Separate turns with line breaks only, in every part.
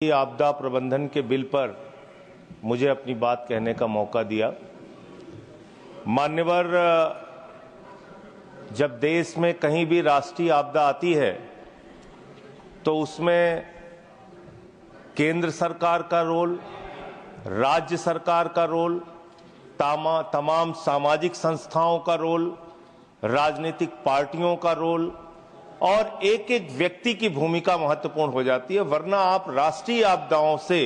आपदा प्रबंधन के बिल पर मुझे अपनी बात कहने का मौका दिया। मान्यवर, जब देश में कहीं भी राष्ट्रीय आपदा आती है तो उसमें केंद्र सरकार का रोल, राज्य सरकार का रोल, तमाम सामाजिक संस्थाओं का रोल, राजनीतिक पार्टियों का रोल और एक एक व्यक्ति की भूमिका महत्वपूर्ण हो जाती है, वरना आप राष्ट्रीय आपदाओं से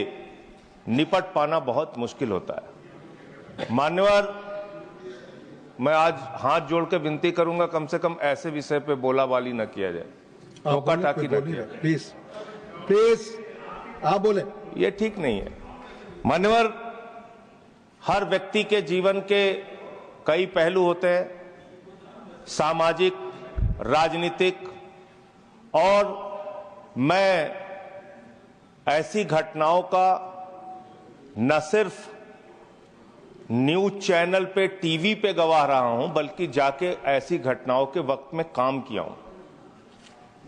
निपट पाना बहुत मुश्किल होता है। मान्यवर, मैं आज हाथ जोड़ के विनती करूंगा, कम से कम ऐसे विषय पे बोलाबाली न किया जाए, टोका टाकी न किया जाए।
प्लीज आप बोले,
ये ठीक नहीं है। मान्यवर, हर व्यक्ति के जीवन के कई पहलू होते हैं, सामाजिक, राजनीतिक, और मैं ऐसी घटनाओं का न सिर्फ न्यूज चैनल पे, टीवी पे गवाह रहा हूं, बल्कि जाके ऐसी घटनाओं के वक्त में काम किया हूं।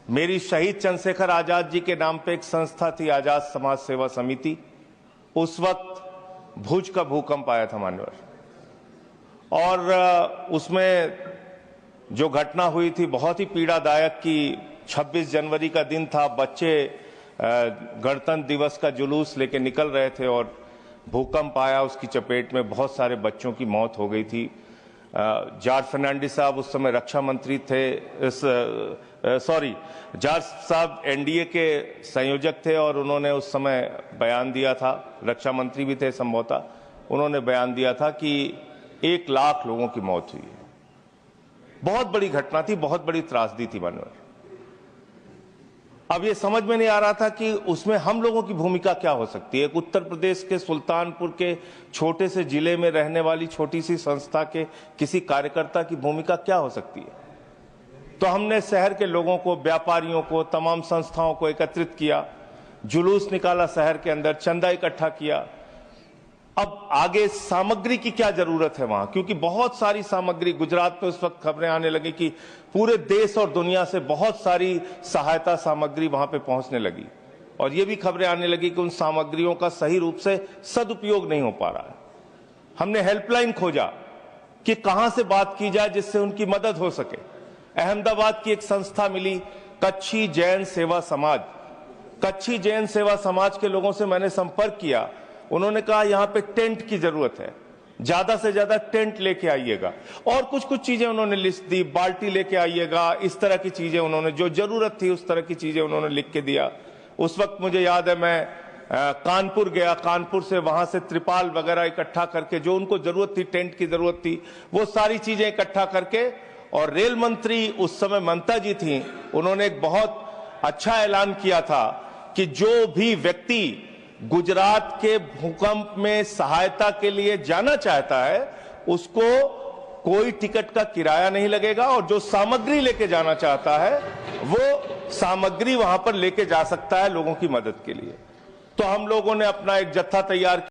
मेरी शहीद चंद्रशेखर आजाद जी के नाम पे एक संस्था थी, आजाद समाज सेवा समिति। उस वक्त भुज का भूकंप आया था मान्यवर, और उसमें जो घटना हुई थी बहुत ही पीड़ादायक कि 26 जनवरी का दिन था, बच्चे गणतंत्र दिवस का जुलूस लेके निकल रहे थे और भूकंप आया, उसकी चपेट में बहुत सारे बच्चों की मौत हो गई थी। जॉर्ज फर्नांडिस साहब उस समय रक्षा मंत्री थे, जॉर्ज साहब एनडीए के संयोजक थे और उन्होंने उस समय बयान दिया था, रक्षा मंत्री भी थे संभवतः, उन्होंने बयान दिया था कि 1 लाख लोगों की मौत हुई है। बहुत बड़ी घटना थी, बहुत बड़ी त्रासदी थी मानवर। अब ये समझ में नहीं आ रहा था कि उसमें हम लोगों की भूमिका क्या हो सकती है। एक उत्तर प्रदेश के सुल्तानपुर के छोटे से जिले में रहने वाली छोटी सी संस्था के किसी कार्यकर्ता की भूमिका क्या हो सकती है। तो हमने शहर के लोगों को, व्यापारियों को, तमाम संस्थाओं को एकत्रित किया, जुलूस निकाला शहर के अंदर, चंदा इकट्ठा किया। अब आगे सामग्री की क्या जरूरत है वहां, क्योंकि बहुत सारी सामग्री, गुजरात में उस वक्त खबरें आने लगी कि पूरे देश और दुनिया से बहुत सारी सहायता सामग्री वहां पे पहुंचने लगी, और ये भी खबरें आने लगी कि उन सामग्रियों का सही रूप से सदुपयोग नहीं हो पा रहा है। हमने हेल्पलाइन खोजा कि कहां से बात की जाए जिससे उनकी मदद हो सके। अहमदाबाद की एक संस्था मिली, कच्छी जैन सेवा समाज। कच्छी जैन सेवा समाज के लोगों से मैंने संपर्क किया, उन्होंने कहा यहां पे टेंट की जरूरत है, ज्यादा से ज्यादा टेंट लेके आइएगा, और कुछ चीजें उन्होंने लिस्ट दी, बाल्टी लेके आइएगा, इस तरह की चीजें उन्होंने, जो जरूरत थी उस तरह की चीजें उन्होंने लिख के दिया। उस वक्त मुझे याद है मैं कानपुर गया, कानपुर से वहां से त्रिपाल वगैरह इकट्ठा करके, जो उनको जरूरत थी, टेंट की जरूरत थी, वो सारी चीजें इकट्ठा करके, और रेल मंत्री उस समय ममता जी थी, उन्होंने एक बहुत अच्छा ऐलान किया था कि जो भी व्यक्ति गुजरात के भूकंप में सहायता के लिए जाना चाहता है उसको कोई टिकट का किराया नहीं लगेगा, और जो सामग्री लेके जाना चाहता है वो सामग्री वहां पर लेके जा सकता है लोगों की मदद के लिए। तो हम लोगों ने अपना एक जत्था तैयार किया।